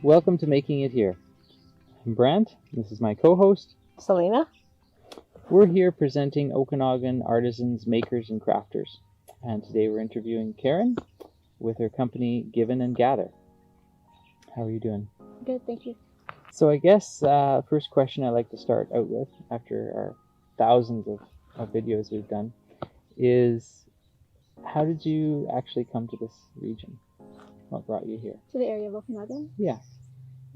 Welcome to Making It Here. I'm Brant. This is my co-host, Selina. We're here presenting Okanagan artisans, makers, and crafters. And today we're interviewing Karen with her company Given and Gather. How are you doing? Good, thank you. So I guess first question I'd like to start out with, after our thousands of videos we've done, is how did you actually come to this region? What brought you here? To the area of Okanagan? Yeah.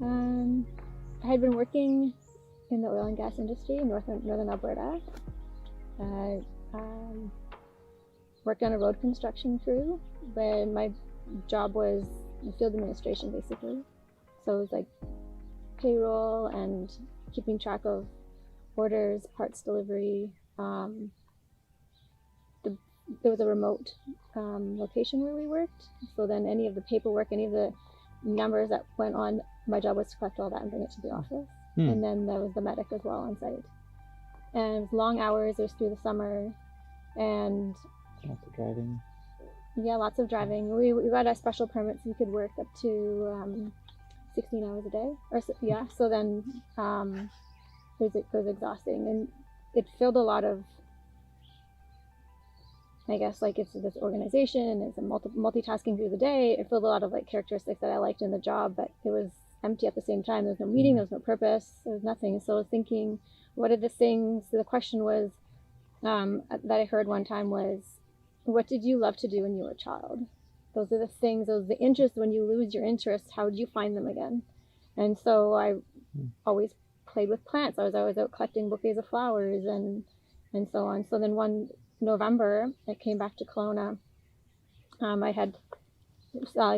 I had been working in the oil and gas industry in northern Alberta. I worked on a road construction crew, but my job was field administration basically. So it was like payroll and keeping track of orders, parts delivery. There was a remote location where we worked. So then any of the paperwork, any of the numbers that went on, my job was to collect all that and bring it to the office. And then there was the medic as well on site. And it was long hours, it was through the summer. And Lots of driving. Yeah, lots of driving. We got a special permit so we could work up to 16 hours a day. So then it was exhausting. And it filled a lot of, I guess, like it's this organization and it's a multitasking through the day. It filled a lot of like characteristics that I liked in the job, but it was empty at the same time. There was no meeting, there was no purpose, there was nothing. So I was thinking, what are the things? The question was that I heard one time was, what did you love to do when you were a child? Those are the things, those are the interests. When you lose your interests, how do you find them again? And so I always played with plants. I was always out collecting bouquets of flowers and so on. So then one November, I came back to Kelowna. I had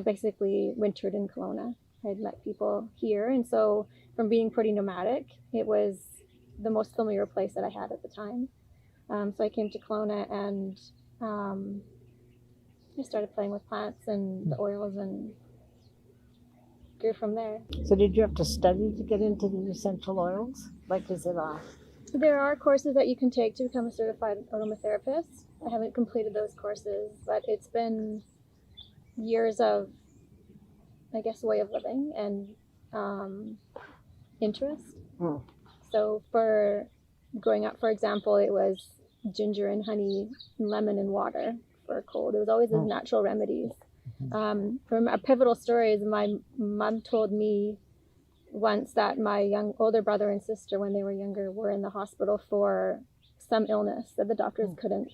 basically wintered in Kelowna. I had met people here, and so from being pretty nomadic, it was the most familiar place that I had at the time. So I came to Kelowna and I started playing with plants and the oils and grew from there. So did you have to study to get into the essential oils? Like, is it There are courses that you can take to become a certified aromatherapist. I haven't completed those courses, but it's been years of, I guess, way of living and interest. So for growing up, for example, it was ginger and honey, and lemon and water for a cold. It was always those natural remedies. From a pivotal story is my mom told me once that my older brother and sister, when they were younger, were in the hospital for some illness that the doctors couldn't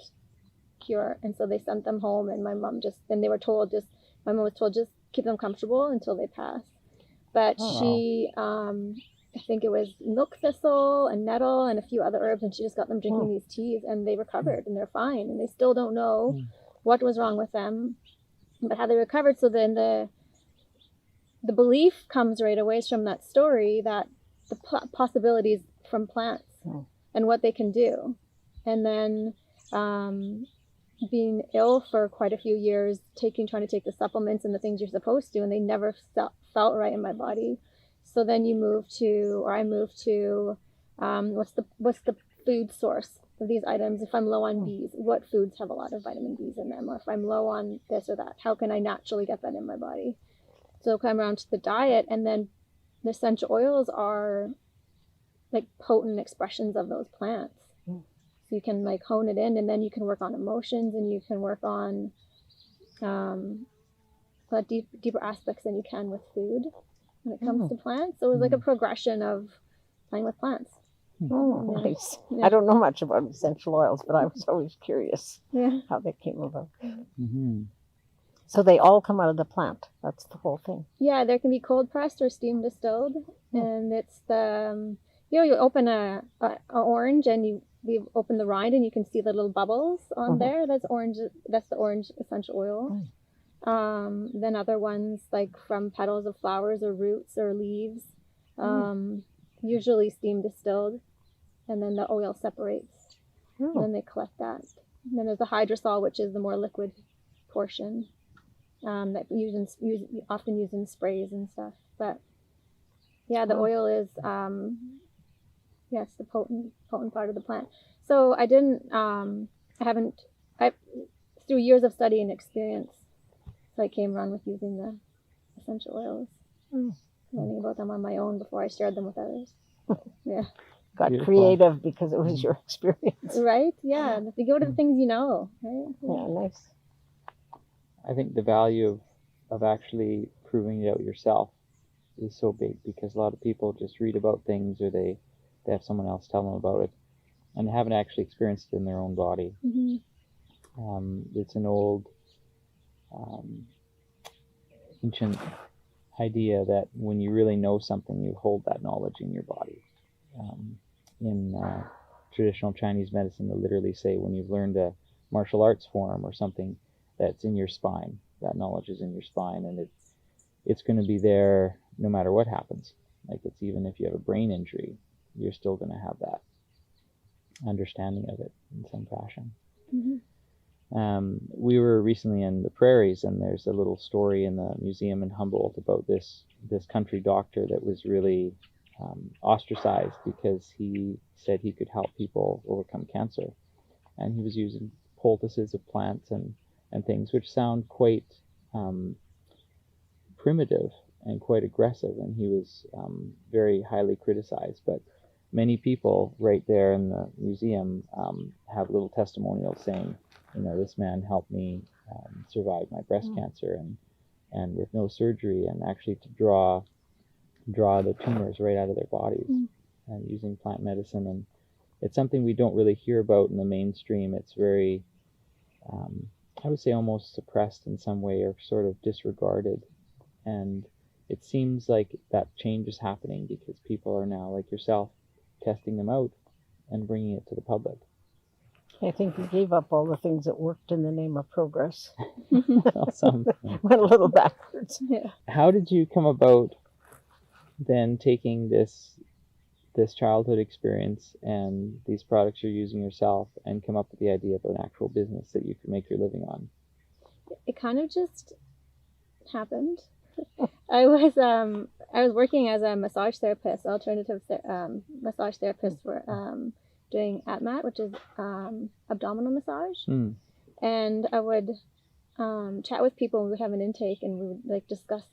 cure, and so they sent them home. And my mom my mom was told just keep them comfortable until they pass. But she, I think it was milk thistle and nettle and a few other herbs, and she just got them drinking these teas, and they recovered, and they're fine, and they still don't know what was wrong with them, but how they recovered. So then the belief comes right away from that story that the possibilities from plants and what they can do. And then being ill for quite a few years, trying to take the supplements and the things you're supposed to, and they never felt right in my body. So then I moved to what's the food source of these items? If I'm low on B's, what foods have a lot of vitamin B's in them? Or if I'm low on this or that, how can I naturally get that in my body? So come around to the diet, and then the essential oils are like potent expressions of those plants. So you can like hone it in, and then you can work on emotions, and you can work on deeper aspects than you can with food when it comes to plants. So it was like a progression of playing with plants. Nice. Yeah. I don't know much about essential oils, but I was always curious how they came about. So they all come out of the plant. That's the whole thing. Yeah, there can be cold pressed or steam distilled, and it's the you open a orange, and you open the rind, and you can see the little bubbles on there. That's orange. That's the orange essential oil. Then other ones like from petals of flowers or roots or leaves, usually steam distilled, and then the oil separates. And then they collect that. And then there's the hydrosol, which is the more liquid portion. That often used in sprays and stuff. But yeah, the oil is the potent part of the plant. So through years of study and experience, so I came around with using the essential oils. learning about them on my own before I shared them with others. Yeah. Got Beautiful. creative because it was your experience. Right? Yeah. If you go to the things you know, right? Yeah, nice. I think the value of actually proving it out yourself is so big, because a lot of people just read about things, or they have someone else tell them about it, and they haven't actually experienced it in their own body. It's an old ancient idea that when you really know something, you hold that knowledge in your body. In traditional Chinese medicine, they literally say when you've learned a martial arts form or something, that's in your spine. That knowledge is in your spine, and it's going to be there no matter what happens. Like, it's even if you have a brain injury, you're still going to have that understanding of it in some fashion. We were recently in the prairies, and there's a little story in the museum in Humboldt about this country doctor that was really ostracized because he said he could help people overcome cancer, and he was using poultices of plants and things which sound quite primitive and quite aggressive, and he was very highly criticized. But many people right there in the museum have little testimonials saying, this man helped me survive my breast cancer, and with no surgery, and actually to draw the tumors right out of their bodies, and using plant medicine. And it's something we don't really hear about in the mainstream. It's very, I would say, almost suppressed in some way, or sort of disregarded. And it seems like that change is happening because people are now, like yourself, testing them out and bringing it to the public. I think you gave up all the things that worked in the name of progress. Awesome. Went a little backwards. Yeah. How did you come about then taking this childhood experience and these products you're using yourself and come up with the idea of an actual business that you could make your living on? It kind of just happened. I was working as a massage therapist, alternative massage therapist for doing ATMAT, which is abdominal massage. And I would chat with people, and we would have an intake, and we would discuss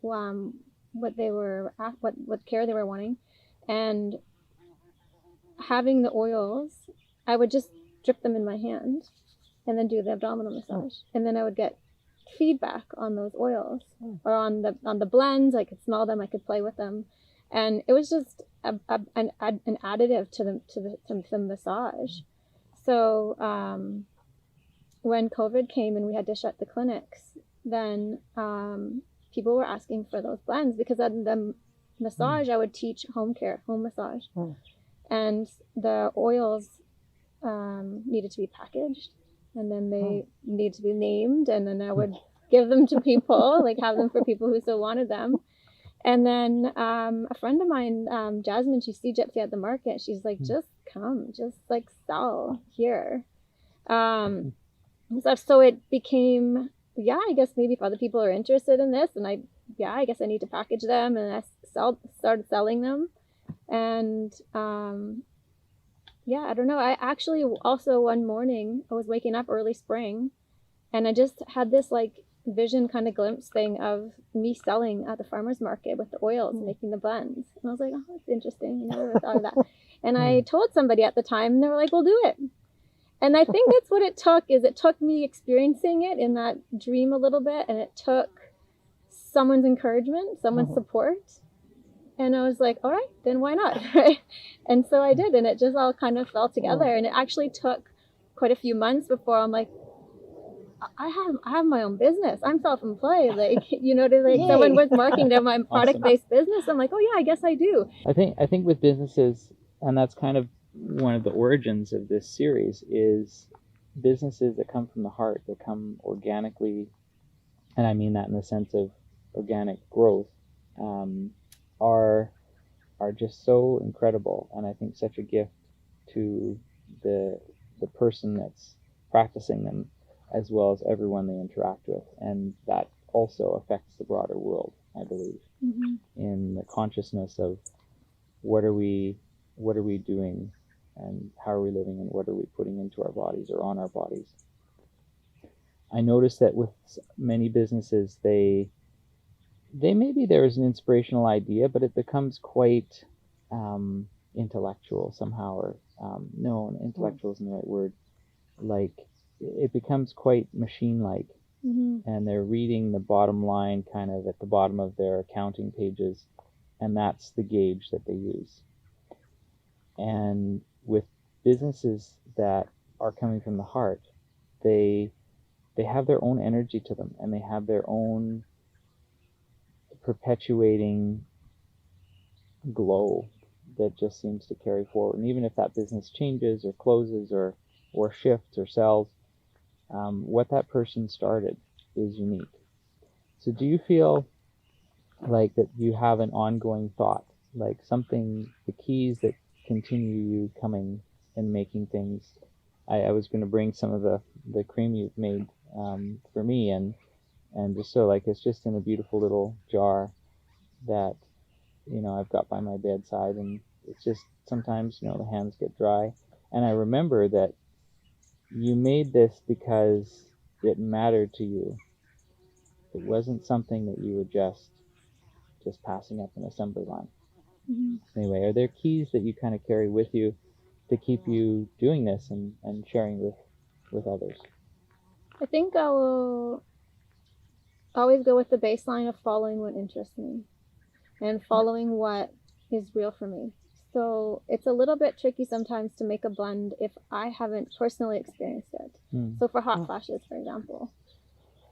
what they were what care they were wanting. And having the oils, I would just drip them in my hand and then do the abdominal massage. And then I would get feedback on those oils, or on the blends. I could smell them, I could play with them, and it was just an additive to the massage. So when COVID came and we had to shut the clinics, then people were asking for those blends, because at the massage I would teach home massage, and the oils needed to be packaged, and then they needed to be named, and then I would give them to people, have them for people who still wanted them. And then a friend of mine, Jasmine, she see Gypsy at the market. She's like, just come, just sell here. So it became, I guess maybe if other people are interested in this, and I guess I need to package them, and I started selling them. And I don't know. I actually also, one morning, I was waking up early spring, and I just had this vision kind of glimpse thing of me selling at the farmer's market with the oils, making the blends. And I was like, oh, that's interesting. I never thought of that. And I told somebody at the time, and they were like, well, do it. And I think that's what it took, is it took me experiencing it in that dream a little bit, and it took someone's encouragement, someone's support. And I was like, all right, then why not? Right? And so I did, and it just all kind of fell together. And it actually took quite a few months before I'm like, I have my own business. I'm self-employed. Someone was marketing to my product-based business. I'm like, oh yeah, I guess I do. I think with businesses, and that's kind of one of the origins of this series, is businesses that come from the heart, that come organically, and I mean that in the sense of organic growth, are just so incredible, and I think such a gift to the person that's practicing them, as well as everyone they interact with. And that also affects the broader world, I believe, in the consciousness of what are we doing, and how are we living, and what are we putting into our bodies or on our bodies. I noticed that with many businesses, they maybe there's an inspirational idea, but it becomes quite intellectual somehow, or no, intellectual isn't the right word. Like, it becomes quite machine-like, and they're reading the bottom line kind of at the bottom of their accounting pages, and that's the gauge that they use. And with businesses that are coming from the heart, they have their own energy to them, and they have their own perpetuating glow that just seems to carry forward. And even if that business changes or closes or shifts or sells, what that person started is unique. So do you feel like that you have an ongoing thought, like something, the keys that continue you coming and making things? I was going to bring some of the cream you've made for me, and just so, like, it's just in a beautiful little jar that, you know, I've got by my bedside, and it's just sometimes, you know, the hands get dry. And I remember that you made this because it mattered to you. It wasn't something that you were just passing up an assembly line. Anyway, are there keys that you kind of carry with you to keep you doing this and sharing with others? I think I will always go with the baseline of following what interests me and following what is real for me. So it's a little bit tricky sometimes to make a blend if I haven't personally experienced it. So for hot flashes, for example,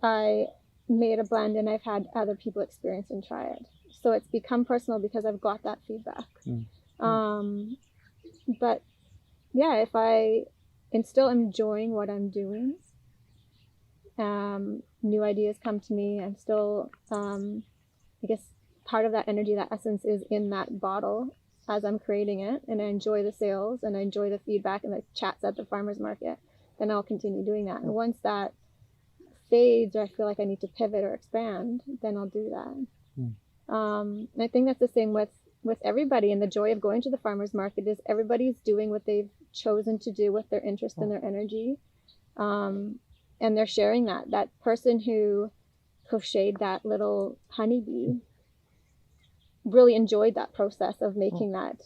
I made a blend and I've had other people experience and try it. So it's become personal because I've got that feedback. But yeah, if I am still enjoying what I'm doing, new ideas come to me. I'm still, I guess, part of that energy, that essence is in that bottle as I'm creating it, and I enjoy the sales and I enjoy the feedback and the chats at the farmer's market, then I'll continue doing that. And once that fades, or I feel like I need to pivot or expand, then I'll do that. And I think that's the same with everybody. And the joy of going to the farmer's market is everybody's doing what they've chosen to do with their interest and their energy. And they're sharing that. That person who crocheted that little honeybee really enjoyed that process of making that.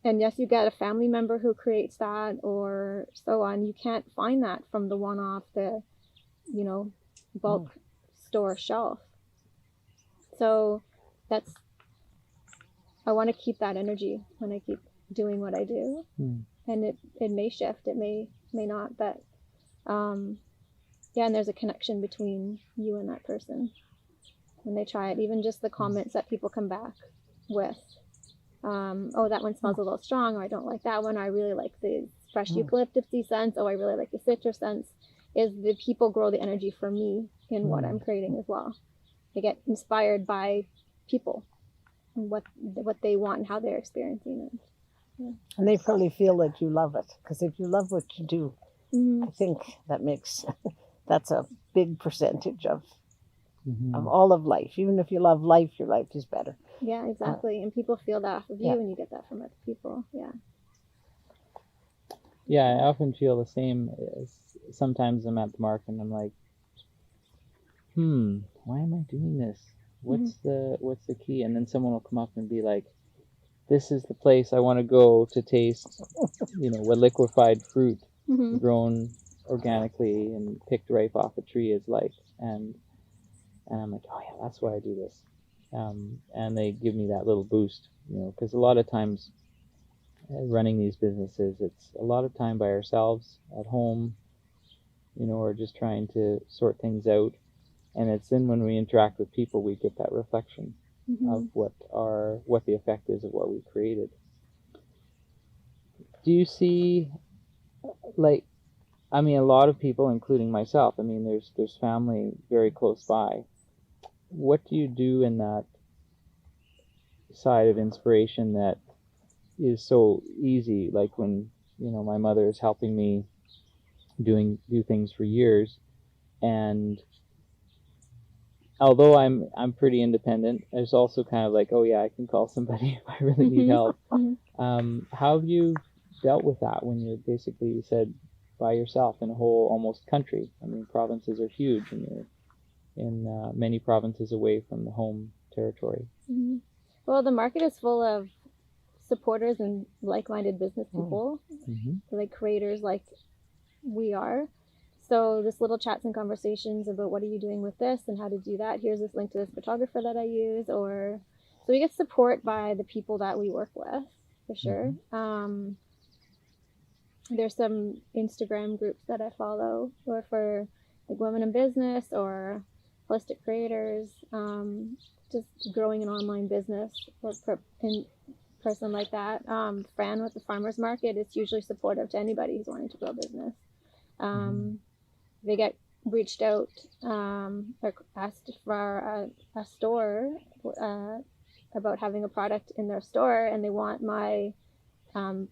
And yes, you get a family member who creates that or so on. You can't find that from the one-off, the, you know, bulk store shelf. So that's, I want to keep that energy when I keep doing what I do. And it may shift, it may not, but yeah, and there's a connection between you and that person when they try it. Even just the comments that people come back with, oh, that one smells a little strong, or I don't like that one, or I really like the fresh eucalyptus scents, oh, I really like the citrus scents, is the people grow the energy for me in what I'm creating as well. They get inspired by people and what they want and how they're experiencing it. Yeah. And they probably feel that you love it, because if you love what you do, I think that makes that's a big percentage of all of life. Even if you love life, your life is better. Yeah, exactly. And people feel that off of you, and you get that from other people. Yeah, I often feel the same. Sometimes I'm at the market and I'm like, why am I doing this? What's the key? And then someone will come up and be like, this is the place I want to go to taste, you know, what liquefied fruit grown organically and picked right off a tree is like. And I'm like, oh yeah, that's why I do this. And they give me that little boost, you know, because a lot of times running these businesses, it's a lot of time by ourselves at home, you know, or just trying to sort things out. And it's then when we interact with people, we get that reflection of what the effect is of what we created. Do you see, like, I mean, a lot of people, including myself, I mean, there's family very close by. What do you do in that side of inspiration that is so easy? Like when, you know, my mother is helping me do things for years, and although I'm pretty independent, there's also kind of like, oh yeah, I can call somebody if I really need help. How have you dealt with that when you're basically, you said, by yourself in a whole almost country? I mean, provinces are huge, and you're in many provinces away from the home territory. Mm-hmm. Well, the market is full of supporters and like-minded business people, like creators like we are. So this little chats and conversations about what are you doing with this and how to do that. Here's this link to this photographer that I use. Or so we get support by the people that we work with, for sure. There's some Instagram groups that I follow, or for like women in business or holistic creators, just growing an online business or in person like that. Fran with the farmers market is hugely supportive to anybody who's wanting to grow a business. They get reached out or asked for a store about having a product in their store, and they want my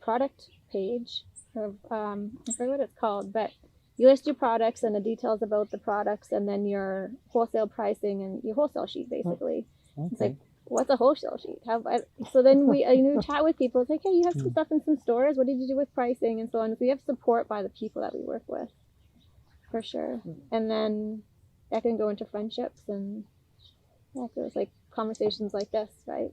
product page. Of, I forget what it's called, but you list your products and the details about the products, and then your wholesale pricing and your wholesale sheet, basically. Okay. It's like, what's a wholesale sheet? So then we chat with people. It's like, hey, you have some stuff in some stores. What did you do with pricing and so on? So we have support by the people that we work with, for sure. And then that can go into friendships, and feels like conversations like this, right?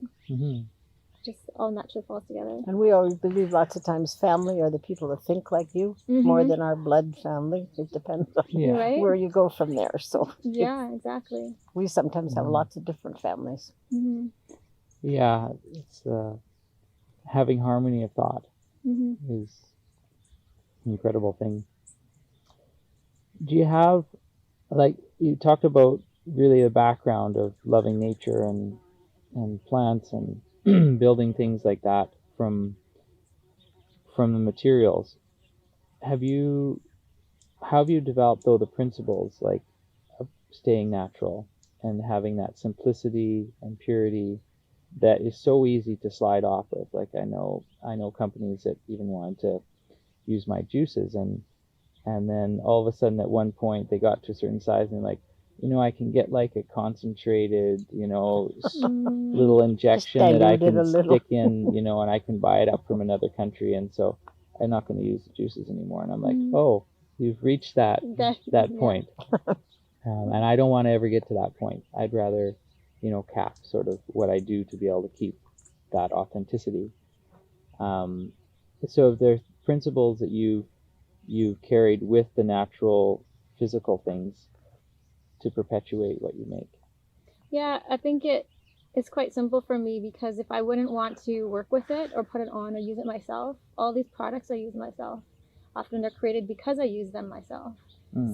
Just all naturally falls together. And we always believe lots of times family are the people that think like you more than our blood family. It depends on where you go from there. So exactly. We sometimes have lots of different families. Yeah, it's having harmony of thought is an incredible thing. Do you have, like, you talked about really the background of loving nature and plants and building things like that from the materials. How have you developed, though, the principles like of staying natural and having that simplicity and purity that is so easy to slide off with? Like I know companies that even wanted to use my juices, and then all of a sudden at one point they got to a certain size and like, I can get like a concentrated, little injection that I can stick in, and I can buy it up from another country, and so I'm not going to use the juices anymore. And I'm like, oh, you've reached that point. And I don't want to ever get to that point. I'd rather, cap sort of what I do to be able to keep that authenticity. So if there's principles that you've carried with the natural physical things to perpetuate what you make. Yeah, I think it's quite simple for me, because if I wouldn't want to work with it or put it on or use it myself, all these products I use myself. Often they're created because I use them myself.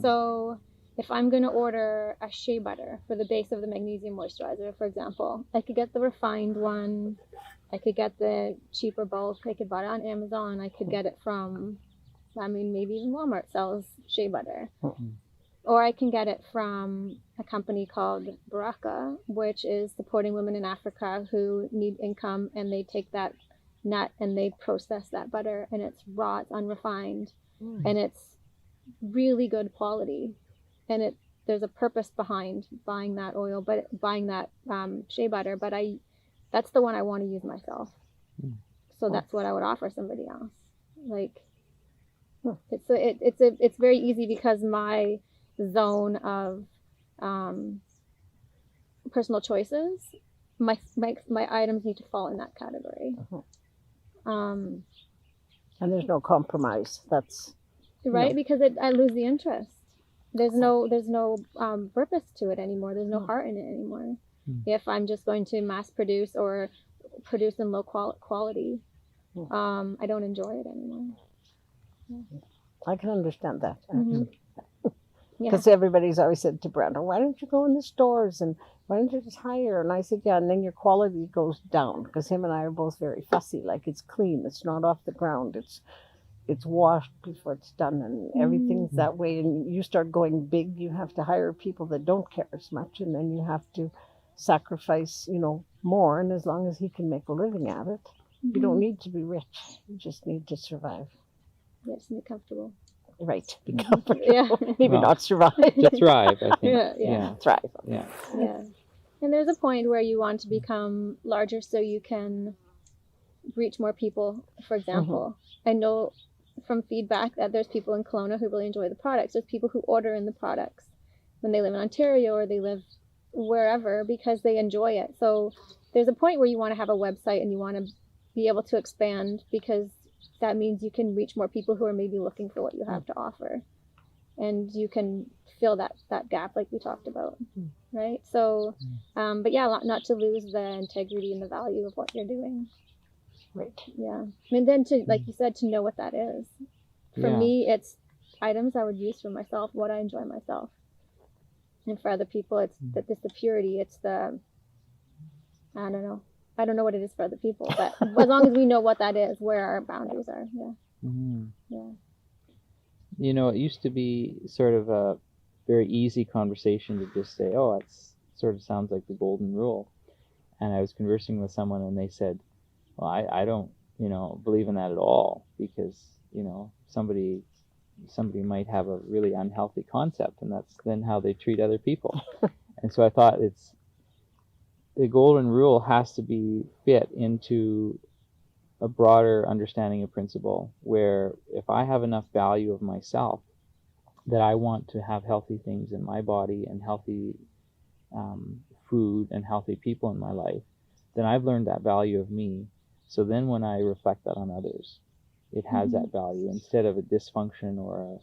So if I'm going to order a shea butter for the base of the magnesium moisturizer, for example, I could get the refined one. I could get the cheaper bulk. I could buy it on Amazon. I could get it from, maybe even Walmart sells shea butter. Or I can get it from a company called Baraka, which is supporting women in Africa who need income, and they take that nut and they process that butter, and it's raw, it's unrefined, and it's really good quality. And there's a purpose behind buying that oil, but buying that shea butter, but that's the one I want to use myself. So that's what I would offer somebody else. Like, it's very easy, because my zone of personal choices, my items need to fall in that category. And there's no compromise. That's right, because I lose the interest. There's no purpose to it anymore. There's no heart in it anymore. If I'm just going to mass produce or produce in low quality, I don't enjoy it anymore. I can understand that. Because everybody's always said to Brante, why don't you go in the stores and why don't you just hire? And I said, yeah, and then your quality goes down, because him and I are both very fussy. Like, it's clean, it's not off the ground, it's washed before it's done, and everything's that way. And you start going big, you have to hire people that don't care as much, and then you have to sacrifice, more. And as long as he can make a living at it, you don't need to be rich. You just need to survive. Yes, and be comfortable. Right, be comfortable. Maybe not survive. To thrive, I think. Thrive. Yeah. And there's a point where you want to become larger so you can reach more people. For example, I know from feedback that there's people in Kelowna who really enjoy the products. There's people who order in the products when they live in Ontario or they live wherever because they enjoy it. So there's a point where you want to have a website and you want to be able to expand, because that means you can reach more people who are maybe looking for what you have to offer, and you can fill that gap like we talked about, right? So but yeah, not to lose the integrity and the value of what you're doing. Right. Yeah. And then to, like you said, to know what that is. For me, it's items I would use for myself, what I enjoy myself. And for other people, it's the purity, it's the, I don't know what it is for other people, but as long as we know what that is, where our boundaries are. Yeah. You know, it used to be sort of a very easy conversation to just say, oh, it's sort of sounds like the golden rule. And I was conversing with someone and they said, well, I don't, believe in that at all, because, somebody might have a really unhealthy concept, and that's then how they treat other people. And so I thought the golden rule has to be fit into a broader understanding of principle, where if I have enough value of myself that I want to have healthy things in my body and healthy food and healthy people in my life, then I've learned that value of me. So then when I reflect that on others, it has that value instead of a dysfunction or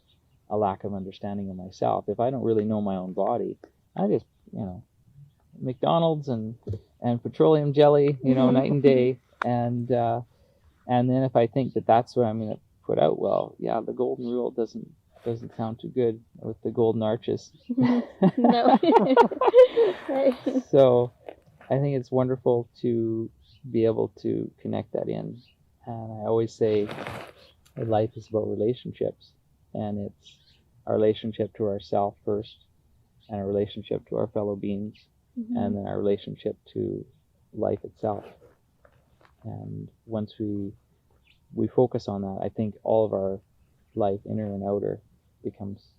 a lack of understanding of myself. If I don't really know my own body, I just, McDonald's and petroleum jelly, night and day. And then if I think that that's what I'm going to put out, well, yeah, the golden rule doesn't sound too good with the golden arches. No. So I think it's wonderful to be able to connect that in. And I always say that life is about relationships, and it's our relationship to ourselves first, and our relationship to our fellow beings, and then our relationship to life itself. And once we focus on that, I think all of our life, inner and outer, becomes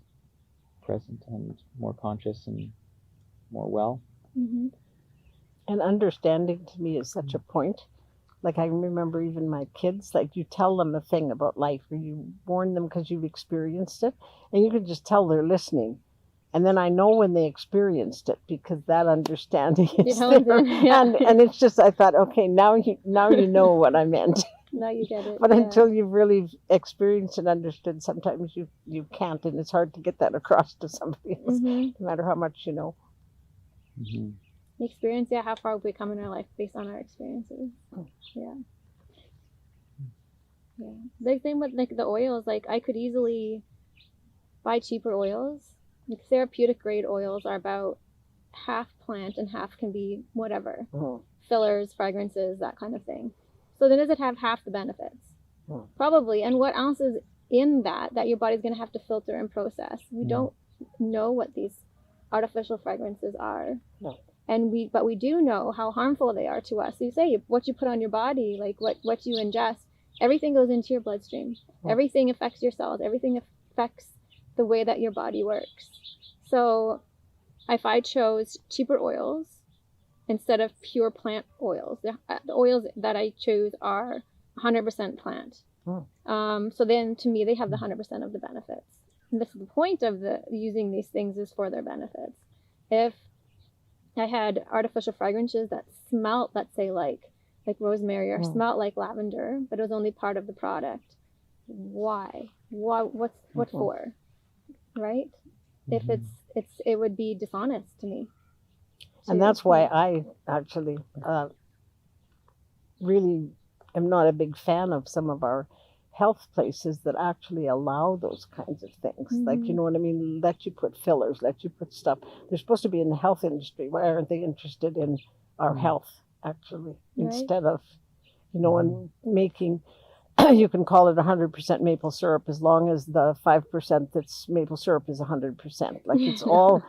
present and more conscious and more well. And understanding to me is such a point. Like I remember even my kids, like you tell them a thing about life, or you warn them because you've experienced it, and you can just tell they're listening. And then I know when they experienced it, because that understanding is there. And it's just, I thought, okay, now you know what I meant. Now you get it. But until you've really experienced and understood, sometimes you can't, and it's hard to get that across to somebody else, no matter how much you know. The experience, how far we come in our life based on our experiences. The same with like the oils. Like I could easily buy cheaper oils. Like therapeutic grade oils are about half plant and half can be whatever, fillers, fragrances, that kind of thing. So then does it have half the benefits? Probably. And what else is in that your body's going to have to filter and process? We don't know what these artificial fragrances are. No. But we do know how harmful they are to us. So you say what you put on your body, like what you ingest, everything goes into your bloodstream. Everything affects your cells. Everything affects the way that your body works. So if I chose cheaper oils instead of pure plant oils, the oils that I choose are 100% plant. So then to me, they have the 100% of the benefits. And this is the point of using these things, is for their benefits. If I had artificial fragrances that smelt, let's say like rosemary, or smelt like lavender, but it was only part of the product, why? What for? Right? If it would be dishonest to me. And that's why I actually really am not a big fan of some of our health places that actually allow those kinds of things. Like, you know what I mean? Let you put fillers, let you put stuff. They're supposed to be in the health industry. Why aren't they interested in our health, actually? Right. Instead of, and making, you can call it 100% maple syrup as long as the 5% that's maple syrup is 100%. Like it's all,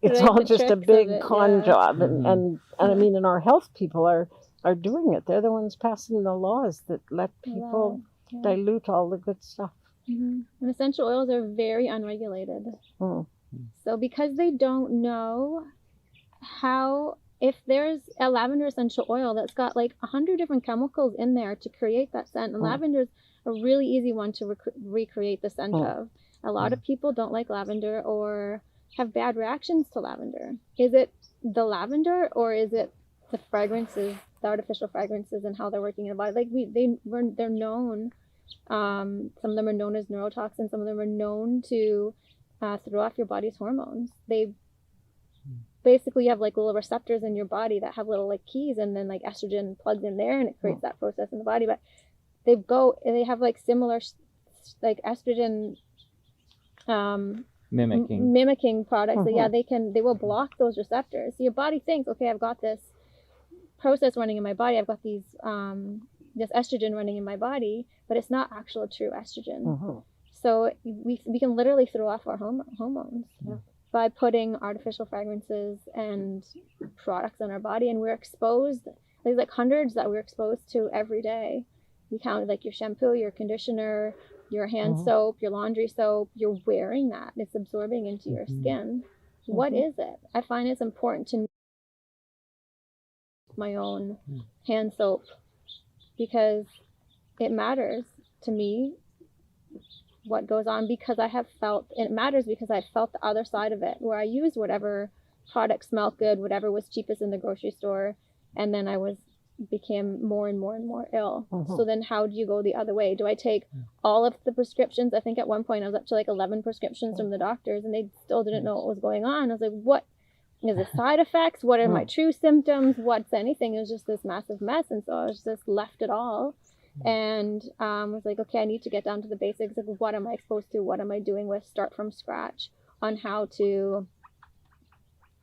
it's all just a big con job. And I mean, and our health people are doing it. They're the ones passing the laws that let people dilute all the good stuff. And essential oils are very unregulated. So because they don't know how, if there's a lavender essential oil that's got like 100 different chemicals in there to create that scent, and lavender's a really easy one to recreate the scent of. A lot of people don't like lavender, or have bad reactions to lavender. Is it the lavender, or is it the fragrances, the artificial fragrances, and how they're working in the body? Like they're known. Some of them are known as neurotoxins. Some of them are known to throw off your body's hormones. They basically have like little receptors in your body that have little like keys, and then like estrogen plugs in there, and it creates that process in the body. But they have like similar like estrogen mimicking products. So yeah, they will block those receptors. So your body thinks, okay, I've got this process running in my body, I've got these this estrogen running in my body, but it's not actual true estrogen. So we can literally throw off our hormones by putting artificial fragrances and products on our body. And we're exposed, there's like hundreds that we're exposed to every day. You count like your shampoo, your conditioner, your hand soap, your laundry soap, you're wearing that. It's absorbing into your skin. What is it? I find it's important to know my own hand soap, because it matters to me what goes on, because I have felt, and it matters because I felt the other side of it, where I used whatever product smelled good, whatever was cheapest in the grocery store, and then I became more and more and more ill. So then how do you go the other way? Do I take all of the prescriptions? I think at one point I was up to like 11 prescriptions from the doctors, and they still didn't know what was going on. I was like, what is it, side effects? What are my true symptoms? What's anything? It was just this massive mess. And so I was just left it all, and was like, okay, I need to get down to the basics of what am I exposed to, what am I doing with, start from scratch on how to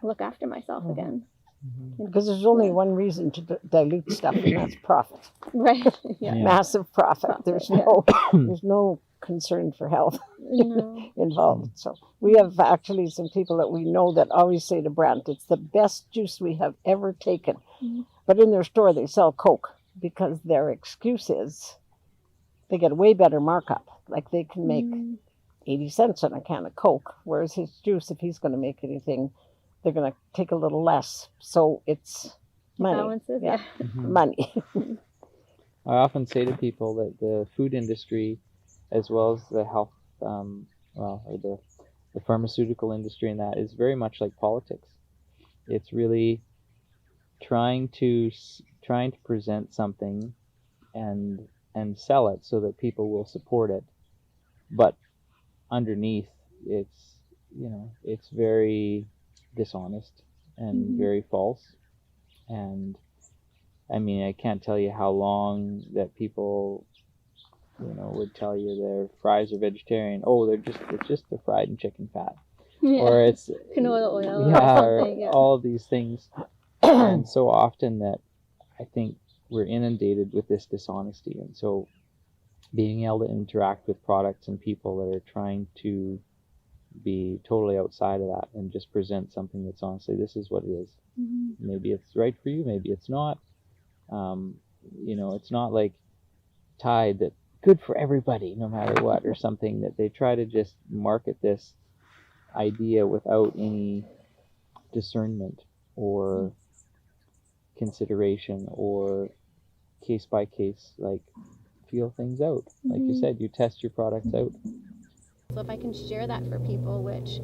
look after myself again. Because there's only one reason to dilute stuff, and that's profit. Right. Yeah. Massive profit. There's no concern for health involved. So we have actually some people that we know that always say to Brant, it's the best juice we have ever taken. But in their store they sell Coke, because their excuse is they get a way better markup. Like they can make 80 cents on a can of Coke, whereas his juice, if he's going to make anything, they're going to take a little less. So it's money. Balances, money. I often say to people that the food industry, as well as the health, or the pharmaceutical industry, and that is very much like politics. It's really trying to present something and sell it so that people will support it, but underneath it's very dishonest and very false. And I mean, I can't tell you how long that people would tell you their fries are vegetarian. Oh, it's just the fried and chicken fat, or it's canola oil, or something. All of these things. And so often that I think we're inundated with this dishonesty, and so being able to interact with products and people that are trying to be totally outside of that and just present something that's honestly, this is what it is. Maybe it's right for you, maybe it's not. It's not like Tide that good for everybody no matter what, or something, that they try to just market this idea without any discernment or consideration or case by case, like feel things out. Like you said, you test your products out. So if I can share that for people, which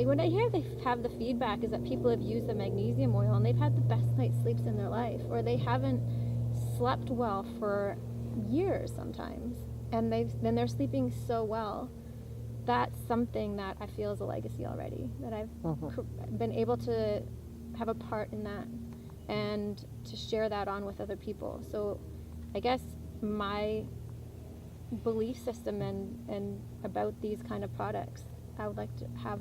when I hear they have the feedback is that people have used the magnesium oil and they've had the best night's sleeps in their life, or they haven't slept well for years sometimes, and they're sleeping so well. That's something that I feel is a legacy already, that I've been able to have a part in that and to share that on with other people. So I guess my belief system and about these kind of products, I would like to have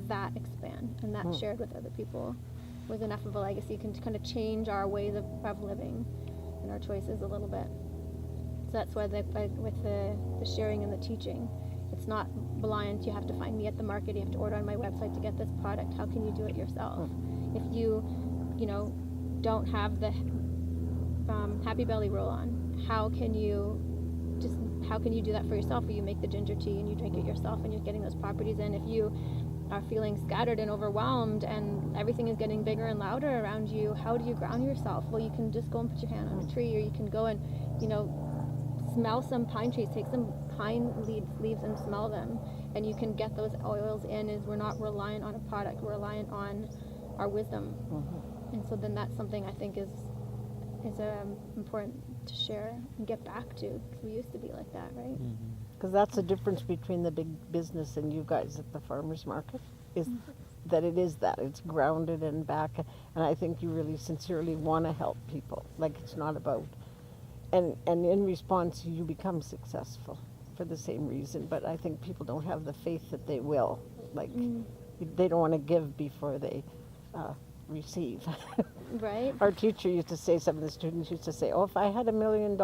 that expand, and that shared with other people was enough of a legacy can kind of change our ways of living and our choices a little bit. So that's why with the sharing and the teaching, it's not blind. You have to find me at the market, you have to order on my website to get this product. How can you do it yourself? If you don't have the Happy Belly roll-on, how can you do that for yourself, where you make the ginger tea and you drink it yourself and you're getting those properties in? If you are feeling scattered and overwhelmed and everything is getting bigger and louder around you, how do you ground yourself? Well, you can just go and put your hand on a tree, or you can go and smell some pine trees, take some pine leaves and smell them, and you can get those oils in. Is we're not reliant on a product, we're reliant on our wisdom. And so then that's something I think is important to share and get back to, because we used to be like that, right? Because that's the difference between the big business and you guys at the farmers market, is that it's grounded and back, and I think you really sincerely want to help people. Like, it's not about, and in response you become successful for the same reason, but I think people don't have the faith that they will. Like, they don't want to give before they receive. Right. Our teacher used to say, some of the students used to say, oh, if I had $1 million,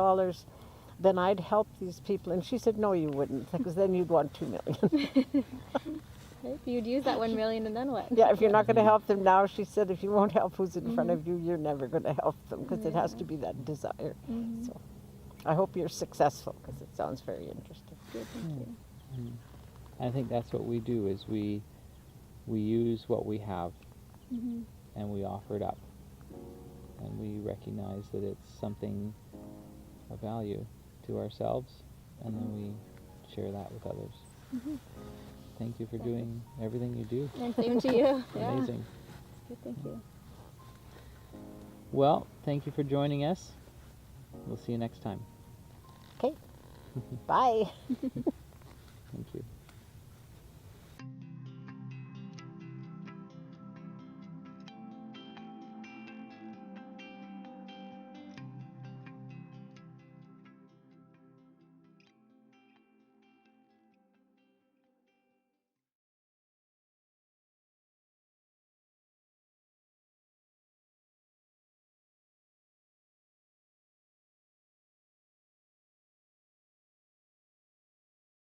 then I'd help these people. And she said, no, you wouldn't, because then you'd want 2 million. Right? You'd use that 1 million, and then what? Yeah, if you're not going to help them now, she said, if you won't help who's in front of you, you're never going to help them, because it has to be that desire. So I hope you're successful, because it sounds very interesting. Good, thank you. I think that's what we do, is we use what we have and we offer it up. And we recognize that it's something of value to ourselves, and then we share that with others. Thank you for doing everything you do. And same to you. Yeah. Amazing. Good, thank you. Well, thank you for joining us. We'll see you next time. Okay. Bye. Thank you.